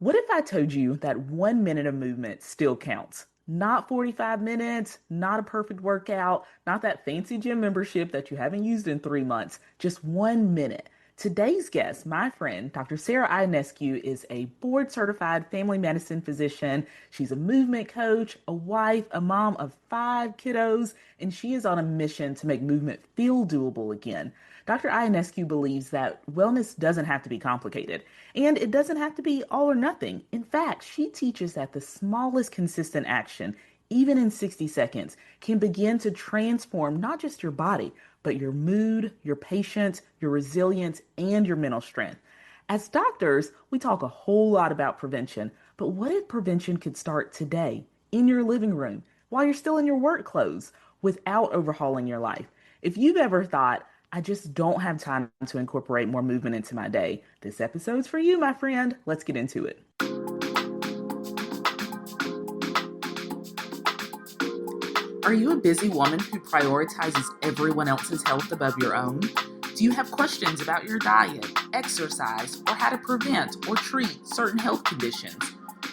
What if I told you that 1 minute of movement still counts? Not 45 minutes, not a perfect workout, not that fancy gym membership that you haven't used in 3 months, just 1 minute. Today's guest, my friend, Dr. Sara Ionescu, is a board certified family medicine physician. She's a movement coach, a wife, a mom of 5 kiddos, and she is on a mission to make movement feel doable again. Dr. Ionescu believes that wellness doesn't have to be complicated, and it doesn't have to be all or nothing. In fact, she teaches that the smallest consistent action, even in 60 seconds, can begin to transform not just your body, but your mood, your patience, your resilience, and your mental strength. As doctors, we talk a whole lot about prevention, but what if prevention could start today, in your living room, while you're still in your work clothes, without overhauling your life? If you've ever thought, I just don't have time to incorporate more movement into my day, this episode's for you, my friend. Let's get into it. Are you a busy woman who prioritizes everyone else's health above your own? Do you have questions about your diet, exercise, or how to prevent or treat certain health conditions?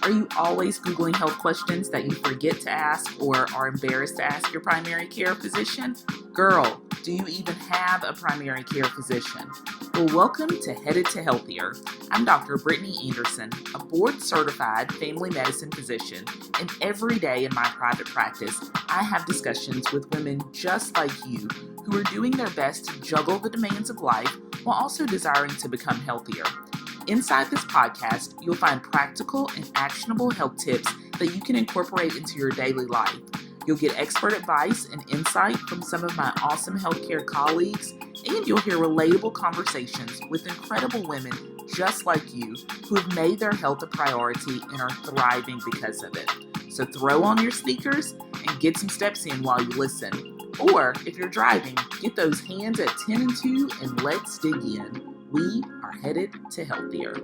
Are you always Googling health questions that you forget to ask or are embarrassed to ask your primary care physician? Girl, do you even have a primary care physician? Well, welcome to Headed to Healthier. I'm Dr. Brittany Anderson, a board-certified family medicine physician, and every day in my private practice, I have discussions with women just like you who are doing their best to juggle the demands of life while also desiring to become healthier. Inside this podcast, you'll find practical and actionable health tips that you can incorporate into your daily life. You'll get expert advice and insight from some of my awesome healthcare colleagues, and you'll hear relatable conversations with incredible women just like you who have made their health a priority and are thriving because of it. So throw on your sneakers and get some steps in while you listen. Or if you're driving, get those hands at 10 and 2 and let's dig in. We are headed to healthier.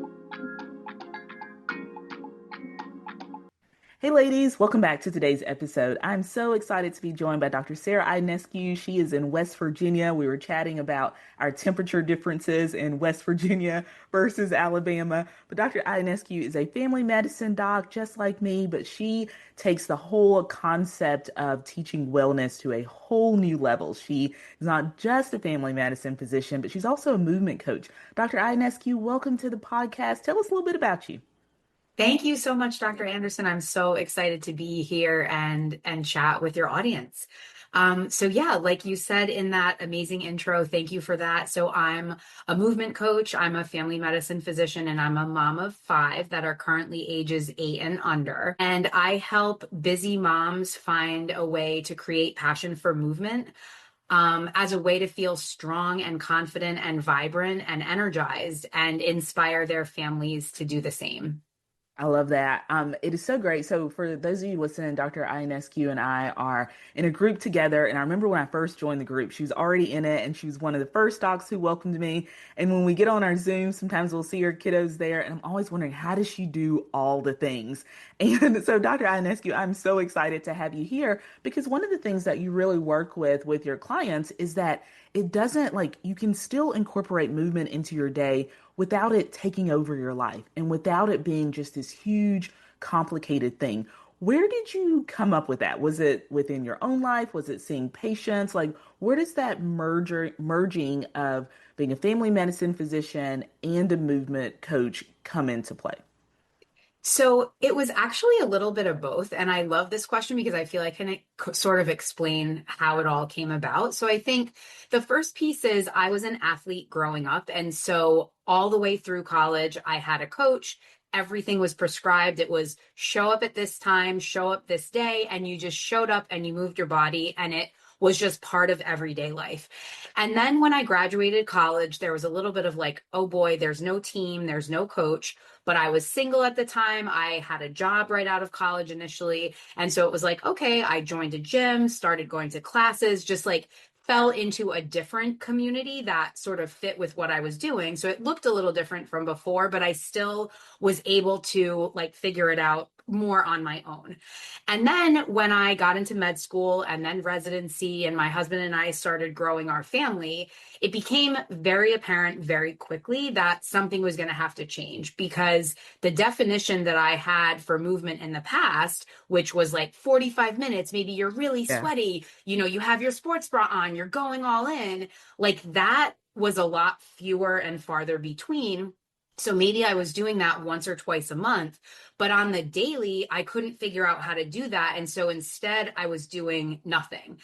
Hey ladies, welcome back to today's episode. I'm so excited to be joined by Dr. Sara Ionescu. She is in West Virginia. We were chatting about our temperature differences in West Virginia versus Alabama. But Dr. Ionescu is a family medicine doc just like me, but she takes the whole concept of teaching wellness to a whole new level. She is not just a family medicine physician, but she's also a movement coach. Dr. Ionescu, welcome to the podcast. Tell us a little bit about you. Thank you so much, Dr. Anderson. I'm so excited to be here and chat with your audience. So yeah, like you said in that amazing intro, thank you for that. So I'm a movement coach, I'm a family medicine physician, and I'm a mom of 5 that are currently ages 8 and under. And I help busy moms find a way to create passion for movement. As a way to feel strong and confident and vibrant and energized and inspire their families to do the same. I love that. It is so great. So for those of you listening, Dr. Ionescu and I are in a group together. And I remember when I first joined the group, she was already in it and she was one of the first docs who welcomed me. And when we get on our Zoom, sometimes we'll see her kiddos there. And I'm always wondering, how does she do all the things? And so Dr. Ionescu, I'm so excited to have you here because one of the things that you really work with your clients is that it doesn't like you can still incorporate movement into your day without it taking over your life and without it being just this huge, complicated thing. Where did you come up with that? Was it within your own life? Was it seeing patients? Like, where does that merging of being a family medicine physician and a movement coach come into play? So it was actually a little bit of both. And I love this question because I feel I can sort of explain how it all came about. So I think the first piece is I was an athlete growing up. And so all the way through college, I had a coach. Everything was prescribed. It was show up at this time, show up this day, and you just showed up and you moved your body and it was just part of everyday life. And then when I graduated college, there was a little bit of like, oh boy, there's no team, there's no coach. But I was single at the time. I had a job right out of college initially. And so it was like, okay, I joined a gym, started going to classes, just like fell into a different community that sort of fit with what I was doing. So it looked a little different from before, but I still was able to like figure it out more on my own. And then when I got into med school and then residency, and my husband and I started growing our family, it became very apparent very quickly that something was going to have to change, because the definition that I had for movement in the past, which was like 45 minutes, maybe you're really Yeah. sweaty, you have your sports bra on, you're going all in, like that was a lot fewer and farther between. So maybe I was doing that once or twice a month, but on the daily, I couldn't figure out how to do that. And so instead, I was doing nothing.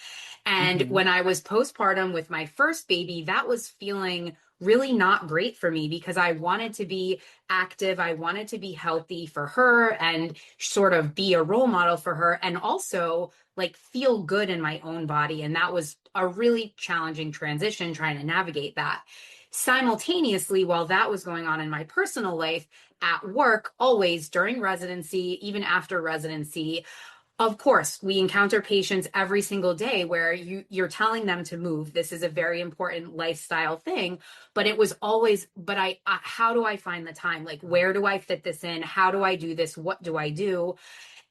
And Hmm. when I was postpartum with my first baby, that was feeling really not great for me, because I wanted to be active. I wanted to be healthy for her and sort of be a role model for her, and also like feel good in my own body. And that was a really challenging transition, trying to navigate that. Simultaneously, while that was going on in my personal life, at work, always during residency, even after residency, of course, we encounter patients every single day where you're telling them to move. This is a very important lifestyle thing, but it was always, but how do I find the time? Like, where do I fit this in? How do I do this? What do I do?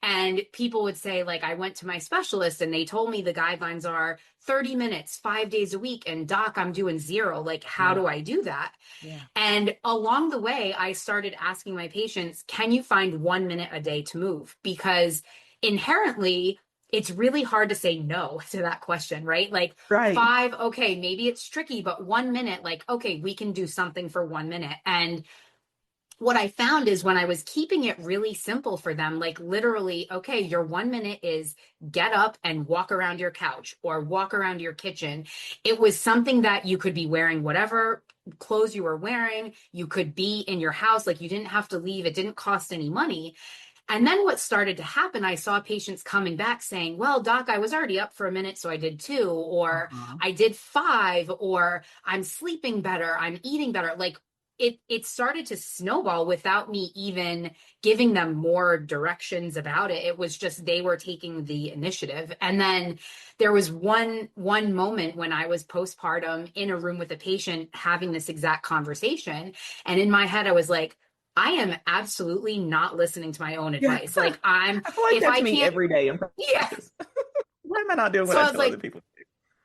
And people would say, like, I went to my specialist and they told me the guidelines are 30 minutes, 5 days a week. And doc, I'm doing zero. Like, how Yeah. do I do that? Yeah. And along the way, I started asking my patients, can you find 1 minute a day to move? Because inherently, it's really hard to say no to that question, right? Like, Right. five, okay, maybe it's tricky, but 1 minute, like, okay, we can do something for 1 minute. And what I found is when I was keeping it really simple for them, like literally, okay, your 1 minute is get up and walk around your couch or walk around your kitchen. It was something that you could be wearing whatever clothes you were wearing. You could be in your house, like you didn't have to leave. It didn't cost any money. And then what started to happen, I saw patients coming back saying, well, doc, I was already up for a minute, so I did two, or Uh-huh. I did five, or I'm sleeping better, I'm eating better. Like it started to snowball without me even giving them more directions about it. It was just they were taking the initiative. And then there was one moment when I was postpartum in a room with a patient having this exact conversation. And in my head, I was like, I am absolutely not listening to my own Yeah. advice. Like I feel like if that's I me can't, every day in yeah. practice. Why am I not doing what So I I was tell other like, people?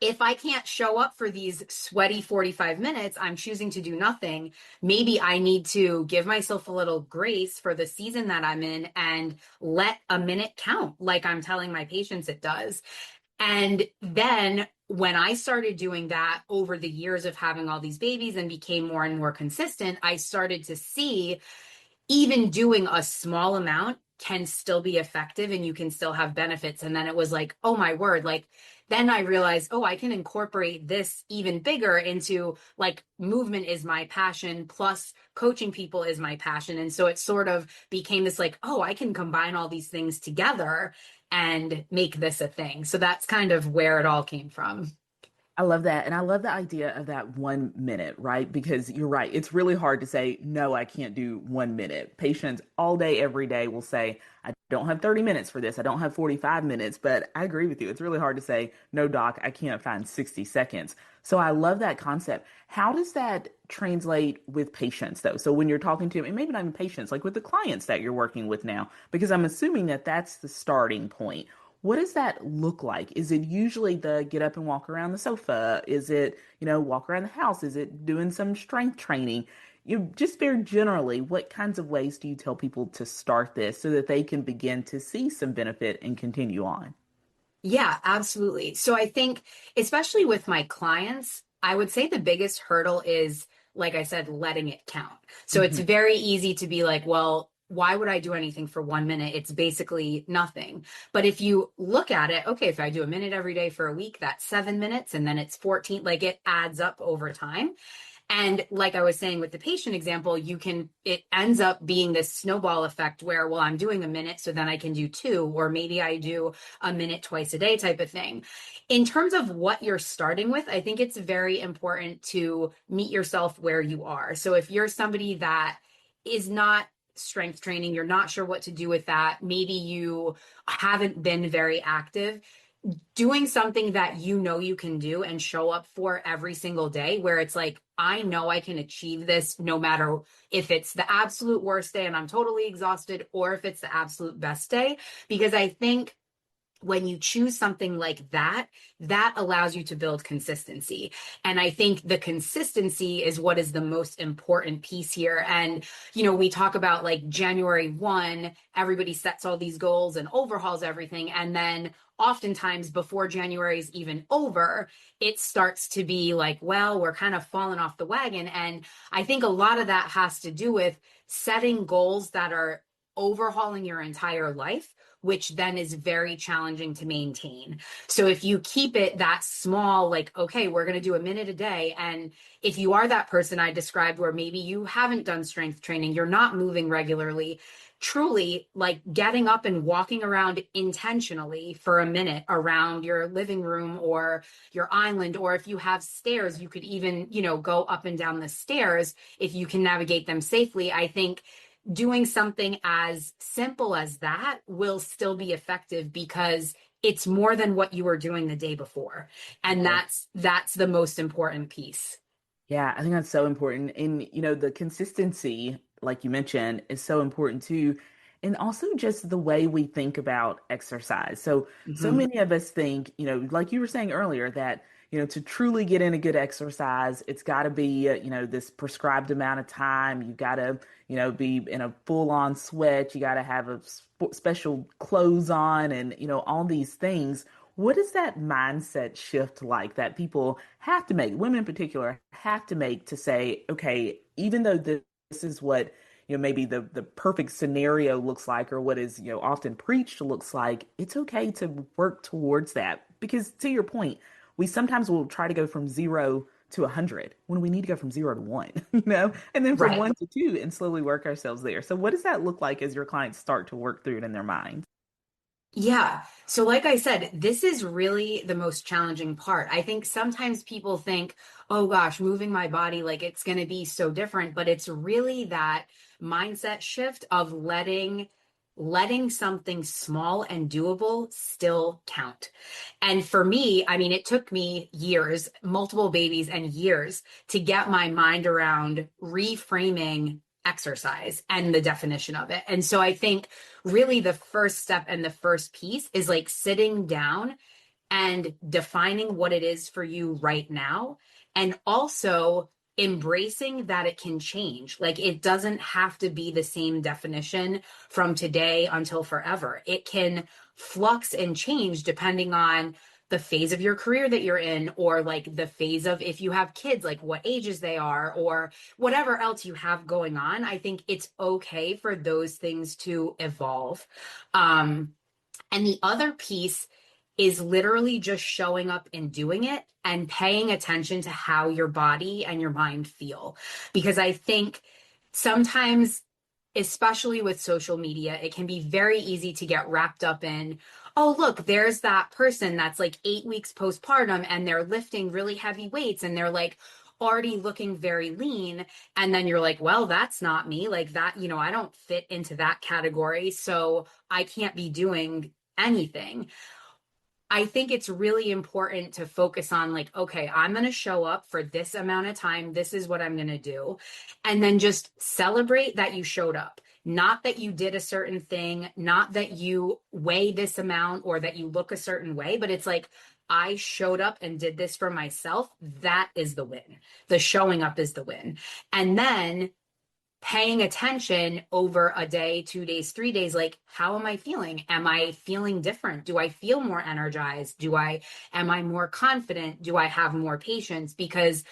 if I can't show up for these sweaty 45 minutes, I'm choosing to do nothing. Maybe I need to give myself a little grace for the season that I'm in and let a minute count, like I'm telling my patients it does. And then when I started doing that over the years of having all these babies and became more and more consistent, I started to see even doing a small amount can still be effective and you can still have benefits. And then it was like, oh my word, like then I realized, oh, I can incorporate this even bigger into like movement is my passion, plus coaching people is my passion. And so it sort of became this like, oh, I can combine all these things together and make this a thing. So that's kind of where it all came from. I love that. And I love the idea of that 1 minute, right? Because you're right. It's really hard to say, no, I can't do 1 minute. Patients all day, every day will say, I don't have 30 minutes for this. I don't have 45 minutes. But I agree with you. It's really hard to say, no, doc, I can't find 60 seconds. So I love that concept. How does that translate with patients, though? So when you're talking to, and maybe not even patients, like with the clients that you're working with now, because I'm assuming that that's the starting point. What does that look like? Is it usually the get up and walk around the sofa? Is it, walk around the house? Is it doing some strength training? You just very generally, what kinds of ways do you tell people to start this so that they can begin to see some benefit and continue on? Yeah, absolutely. So I think, especially with my clients, I would say the biggest hurdle is, like I said, letting it count. So it's Hmm. very easy to be like, well, why would I do anything for 1 minute? It's basically nothing. But if you look at it, okay, if I do a minute every day for a week, that's 7 minutes, and then it's 14, like it adds up over time. And like I was saying with the patient example, it ends up being this snowball effect where, well, I'm doing a minute, so then I can do two, or maybe I do a minute twice a day type of thing. In terms of what you're starting with, I think it's very important to meet yourself where you are. So if you're somebody that is not strength training, you're not sure what to do with that, maybe you haven't been very active, doing something that you know you can do and show up for every single day, where it's like, I know I can achieve this no matter if it's the absolute worst day and I'm totally exhausted, or if it's the absolute best day. Because I think when you choose something like that, that allows you to build consistency. And I think the consistency is what is the most important piece here. And, we talk about like January 1, everybody sets all these goals and overhauls everything. And then oftentimes before January is even over, it starts to be like, well, we're kind of falling off the wagon. And I think a lot of that has to do with setting goals that are overhauling your entire life, which then is very challenging to maintain. So if you keep it that small, like, okay, we're going to do a minute a day. And if you are that person I described, where maybe you haven't done strength training, you're not moving regularly, truly like getting up and walking around intentionally for a minute around your living room or your island, or if you have stairs, you could even, go up and down the stairs if you can navigate them safely. I think doing something as simple as that will still be effective because it's more than what you were doing the day before. And Right. that's the most important piece. Yeah, I think that's so important. And, the consistency, like you mentioned, is so important too. And also just the way we think about exercise. So Mhm. many of us think, like you were saying earlier, that, to truly get in a good exercise, it's got to be, this prescribed amount of time. You got to, be in a full-on sweat. You got to have a special clothes on and, all these things. What is that mindset shift like that people have to make, women in particular, have to make to say, okay, even though this is what, maybe the perfect scenario looks like, or what is, often preached looks like, it's okay to work towards that. Because to your point, we sometimes will try to go from 0 to 100 when we need to go from 0 to 1, and then from Right. 1 to 2 and slowly work ourselves there. So what does that look like as your clients start to work through it in their mind? Yeah. So, like I said, this is really the most challenging part. I think sometimes people think, oh gosh, moving my body, like it's going to be so different, but it's really that mindset shift of letting something small and doable still count. And for me, I mean, it took me years, multiple babies and years to get my mind around reframing exercise and the definition of it. And so I think really the first step and the first piece is like sitting down and defining what it is for you right now, and also embracing that it can change. Like it doesn't have to be the same definition from today until forever. It can flux and change depending on the phase of your career that you're in, or like the phase of if you have kids, like what ages they are, or whatever else you have going on. I think it's okay for those things to evolve. And the other piece is literally just showing up and doing it and paying attention to how your body and your mind feel. Because I think sometimes, especially with social media, it can be very easy to get wrapped up in, oh, look, there's that person that's like 8 weeks postpartum and they're lifting really heavy weights and they're like already looking very lean. And then you're like, well, that's not me. Like that, I don't fit into that category. So I can't be doing anything. I think it's really important to focus on like, okay, I'm going to show up for this amount of time. This is what I'm going to do. And then just celebrate that you showed up. Not that you did a certain thing, not that you weigh this amount or that you look a certain way, but it's like, I showed up and did this for myself. That is the win. The showing up is the win. And then paying attention over a day, 2 days, 3 days, like how am I feeling? Am I feeling different? Do I feel more energized? Am I more confident? Do I have more patience? Because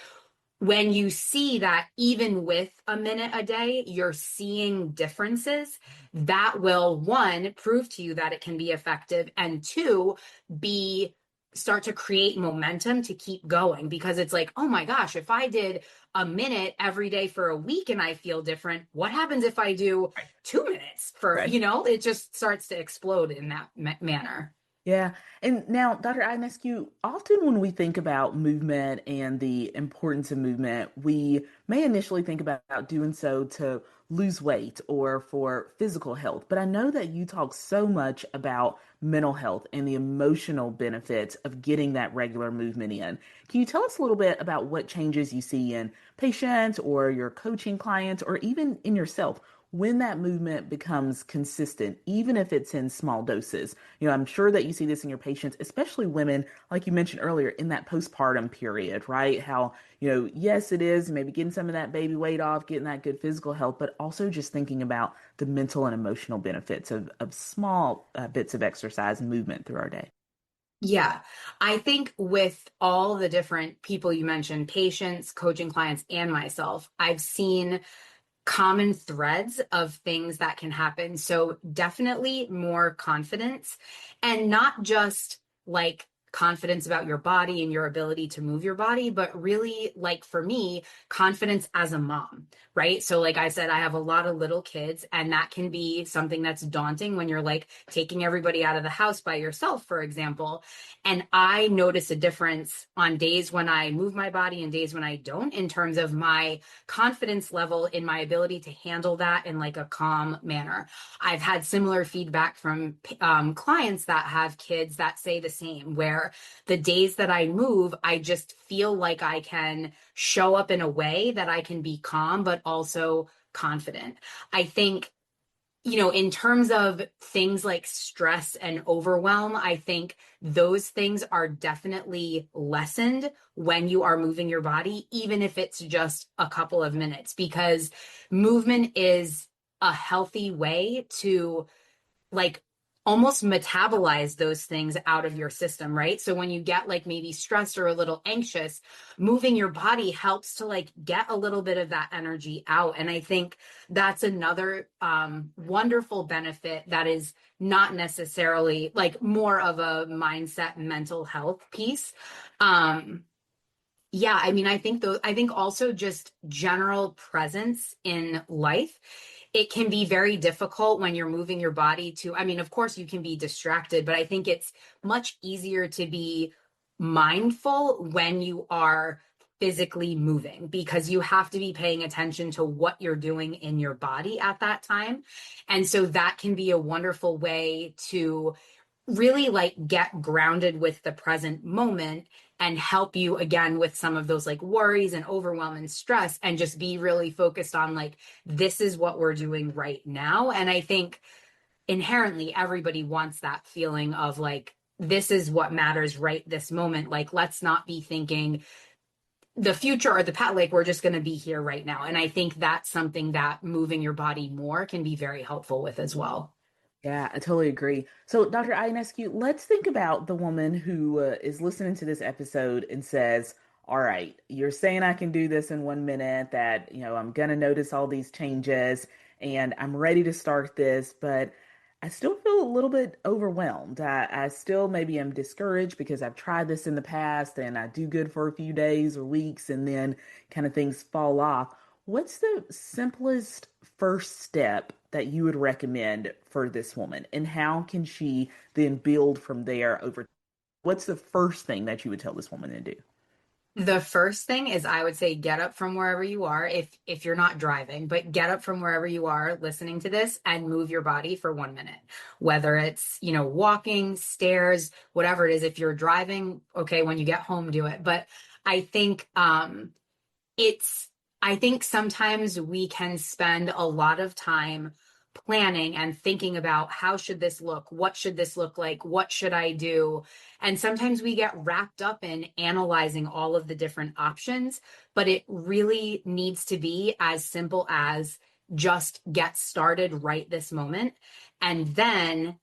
when you see that even with a minute a day, you're seeing differences, that will, one, prove to you that it can be effective, and two, be start to create momentum to keep going. Because it's like, oh my gosh, if I did a minute every day for a week and I feel different, what happens if I do Right. 2 minutes for, Right. it just starts to explode in that manner. Yeah. And now, Dr. Ionescu, often when we think about movement and the importance of movement, we may initially think about doing so to lose weight or for physical health. But I know that you talk so much about mental health and the emotional benefits of getting that regular movement in. Can you tell us a little bit about what changes you see in patients or your coaching clients or even in yourself when that movement becomes consistent, even if it's in small doses? I'm sure that you see this in your patients, especially women, like you mentioned earlier, in that postpartum period, right? How, yes, it is maybe getting some of that baby weight off, getting that good physical health, but also just thinking about the mental and emotional benefits of small bits of exercise and movement through our day. Yeah, I think with all the different people you mentioned, patients, coaching clients, and myself, I've seen common threads of things that can happen. So definitely more confidence, and not just like confidence about your body and your ability to move your body, but really, like for me, confidence as a mom, right? So like I said, I have a lot of little kids, and that can be something that's daunting when you're like taking everybody out of the house by yourself, for example. And I notice a difference on days when I move my body and days when I don't, in terms of my confidence level in my ability to handle that in like a calm manner. I've had similar feedback from clients that have kids that say the same, where the days that I move, I just feel like I can show up in a way that I can be calm, but also confident. I think, in terms of things like stress and overwhelm, I think those things are definitely lessened when you are moving your body, even if it's just a couple of minutes, because movement is a healthy way to like almost metabolize those things out of your system, right? So when you get like maybe stressed or a little anxious, moving your body helps to like get a little bit of that energy out. And I think that's another wonderful benefit that is not necessarily like more of a mindset mental health piece. Yeah, I mean, I think also just general presence in life. It can be very difficult when you're moving your body to, I mean, of course you can be distracted, but I think it's much easier to be mindful when you are physically moving, because you have to be paying attention to what you're doing in your body at that time. And so that can be a wonderful way to really like get grounded with the present moment and help you again with some of those like worries and overwhelm and stress, and just be really focused on like, this is what we're doing right now. And I think inherently everybody wants that feeling of like, this is what matters right this moment. Like, let's not be thinking the future or the past, like we're just going to be here right now. And I think that's something that moving your body more can be very helpful with as well. Yeah, I totally agree. So, Dr. Ionescu, let's think about the woman who is listening to this episode and says, all right, you're saying I can do this in 1 minute, that, I'm going to notice all these changes and I'm ready to start this, but I still feel a little bit overwhelmed. I still maybe am discouraged because I've tried this in the past and I do good for a few days or weeks and then kind of things fall off. What's the simplest first step that you would recommend for this woman? And how can she then build from there over? What's the first thing that you would tell this woman to do? The first thing is I would say get up from wherever you are, if you're not driving, but get up from wherever you are listening to this and move your body for 1 minute. Whether it's, walking, stairs, whatever it is. If you're driving, okay, when you get home, do it. But I think it's I think sometimes we can spend a lot of time planning and thinking about how should this look? What should this look like? What should I do? And sometimes we get wrapped up in analyzing all of the different options, but it really needs to be as simple as just get started right this moment. And then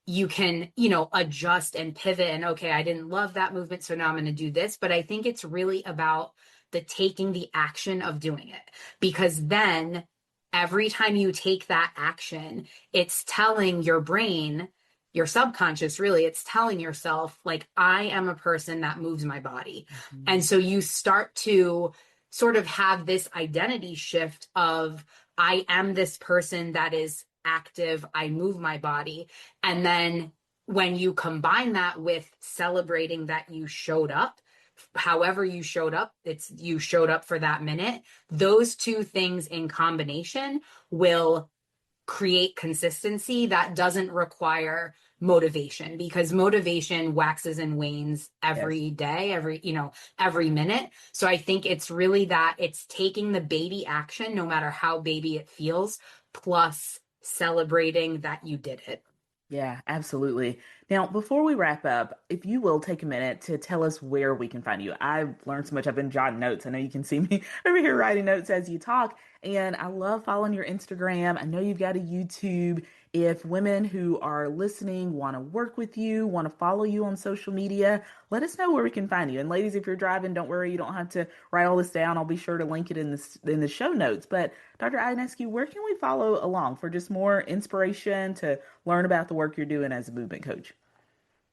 you can, adjust and pivot and, okay, I didn't love that movement, so now I'm going to do this. But I think it's really about the taking the action of doing it, because then every time you take that action, it's telling your brain, your subconscious, really, it's telling yourself, like, I am a person that moves my body. And Mhm. so you start to sort of have this identity shift of, I am this person that is active, I move my body. And then when you combine that with celebrating that you showed up, however you showed up, you showed up for that minute. Those two things in combination will create consistency that doesn't require motivation, because motivation waxes and wanes Yes. every day, every minute. So I think it's really that it's taking the baby action, no matter how baby it feels, plus celebrating that you did it. Yeah, absolutely. Now, before we wrap up, if you will take a minute to tell us where we can find you. I've learned so much. I've been jotting notes. I know you can see me over here writing notes as you talk, and I love following your Instagram. I know you've got a YouTube. If women who are listening want to work with you, want to follow you on social media, let us know where we can find you. And ladies, if you're driving, don't worry, you don't have to write all this down. I'll be sure to link it in the show notes. But Dr. Ionescu, where can we follow along for just more inspiration to learn about the work you're doing as a movement coach?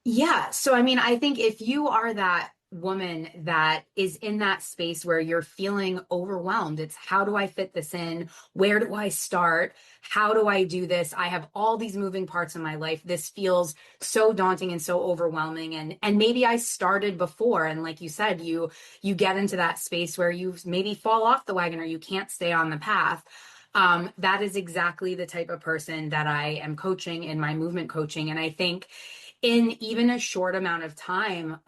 Yeah. So, I mean, I think if you are that woman that is in that space where you're feeling overwhelmed, it's how do I fit this in? Where do I start? How do I do this? I have all these moving parts in my life. This feels so daunting and so overwhelming. And maybe I started before. And like you said, you get into that space where you maybe fall off the wagon or you can't stay on the path. That is exactly the type of person that I am coaching in my movement coaching. And I think in even a short amount of time,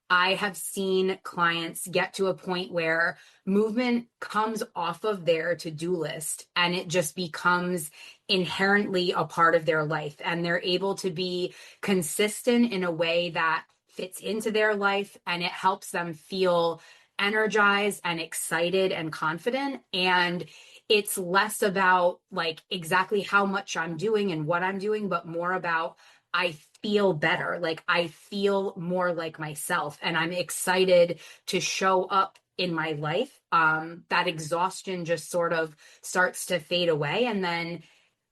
I have seen clients get to a point where movement comes off of their to-do list and it just becomes inherently a part of their life. And they're able to be consistent in a way that fits into their life and it helps them feel energized and excited and confident. And it's less about like exactly how much I'm doing and what I'm doing, but more about I feel better. Like I feel more like myself and I'm excited to show up in my life. That exhaustion just sort of starts to fade away. And then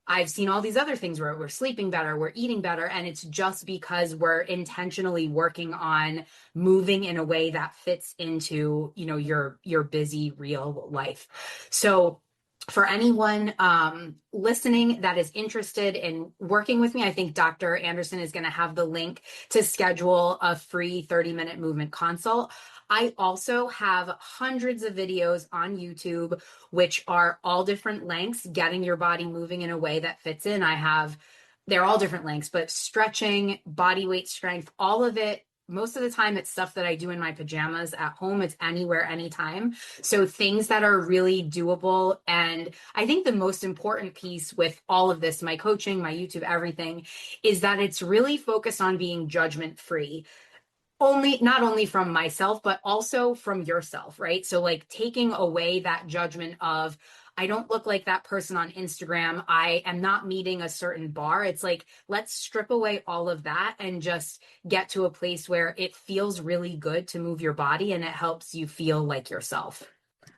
I've seen all these other things where we're sleeping better, we're eating better, and it's just because we're intentionally working on moving in a way that fits into, your busy real life. So for anyone listening that is interested in working with me, I think Dr. Anderson is going to have the link to schedule a free 30-minute movement consult. I also have hundreds of videos on YouTube, which are all different lengths, getting your body moving in a way that fits in. They're all different lengths, but stretching, body weight strength, all of it. Most of the time, it's stuff that I do in my pajamas at home. It's anywhere, anytime. So things that are really doable. And I think the most important piece with all of this, my coaching, my YouTube, everything, is that it's really focused on being judgment free, not only from myself but also from yourself, right? So like taking away that judgment of I don't look like that person on Instagram, I am not meeting a certain bar. It's like let's strip away all of that and just get to a place where it feels really good to move your body and it helps you feel like yourself.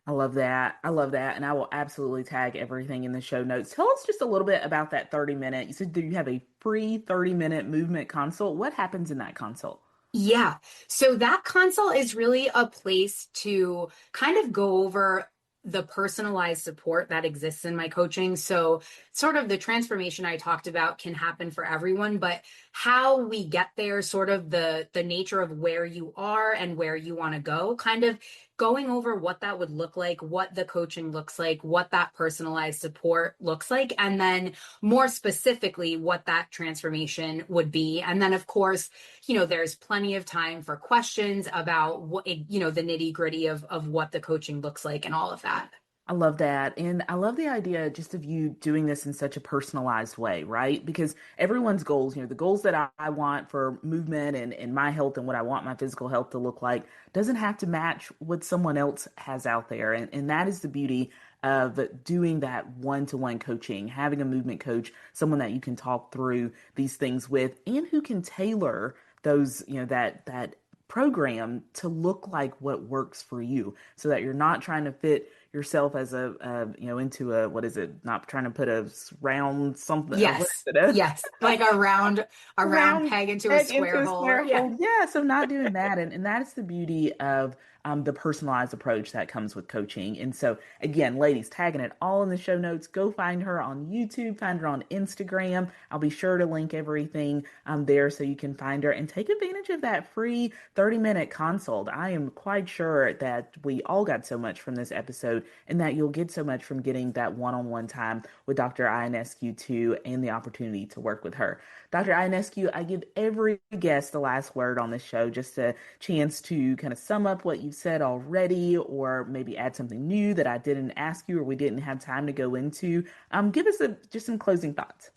I love that. I love that. And I will absolutely tag everything in the show notes. Tell us just a little bit about that 30-minute. You said that you have a free 30-minute movement consult. What happens in that consult? Yeah. So that consult is really a place to kind of go over the personalized support that exists in my coaching. So sort of the transformation I talked about can happen for everyone, but how we get there, sort of the nature of where you are and where you want to go, kind of going over what that would look like, what the coaching looks like, what that personalized support looks like, and then more specifically, what that transformation would be. And then, of course, there's plenty of time for questions about what, the nitty gritty of what the coaching looks like and all of that. I love that. And I love the idea just of you doing this in such a personalized way, right? Because everyone's goals, the goals that I want for movement and my health and what I want my physical health to look like doesn't have to match what someone else has out there. And that is the beauty of doing that one-to-one coaching, having a movement coach, someone that you can talk through these things with and who can tailor those, that program to look like what works for you so that you're not trying to fit yourself as into a what is it, not trying to put a round something, what is Yes. it, Yes. Like a round round peg into a peg into square a hole. square Yeah. hole. Yeah, so not doing that. And that is the beauty of the personalized approach that comes with coaching. And so, again, ladies, tagging it all in the show notes. Go find her on YouTube, find her on Instagram. I'll be sure to link everything there so you can find her and take advantage of that free 30-minute consult. I am quite sure that we all got so much from this episode and that you'll get so much from getting that one-on-one time with Dr. Ionescu too, and the opportunity to work with her. Dr. Ionescu, I give every guest the last word on this show, just a chance to kind of sum up what you've said already, or maybe add something new that I didn't ask you or we didn't have time to go into. Give us just some closing thoughts.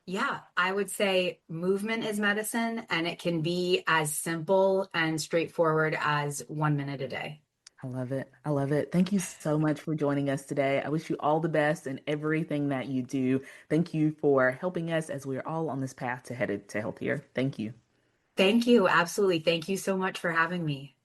Yeah, I would say movement is medicine, and it can be as simple and straightforward as 1 minute a day. I love it. I love it. Thank you so much for joining us today. I wish you all the best in everything that you do. Thank you for helping us as we're all on this path to headed to healthier. Thank you. Thank you. Absolutely. Thank you so much for having me.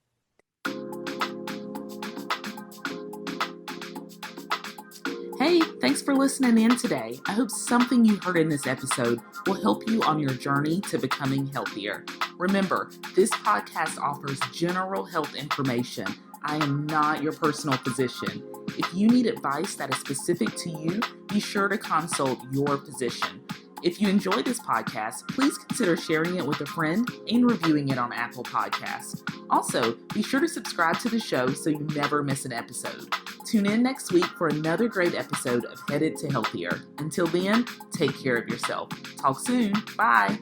Hey, thanks for listening in today. I hope something you heard in this episode will help you on your journey to becoming healthier. Remember, this podcast offers general health information. I am not your personal physician. If you need advice that is specific to you, be sure to consult your physician. If you enjoy this podcast, please consider sharing it with a friend and reviewing it on Apple Podcasts. Also, be sure to subscribe to the show so you never miss an episode. Tune in next week for another great episode of Headed to Healthier. Until then, take care of yourself. Talk soon. Bye.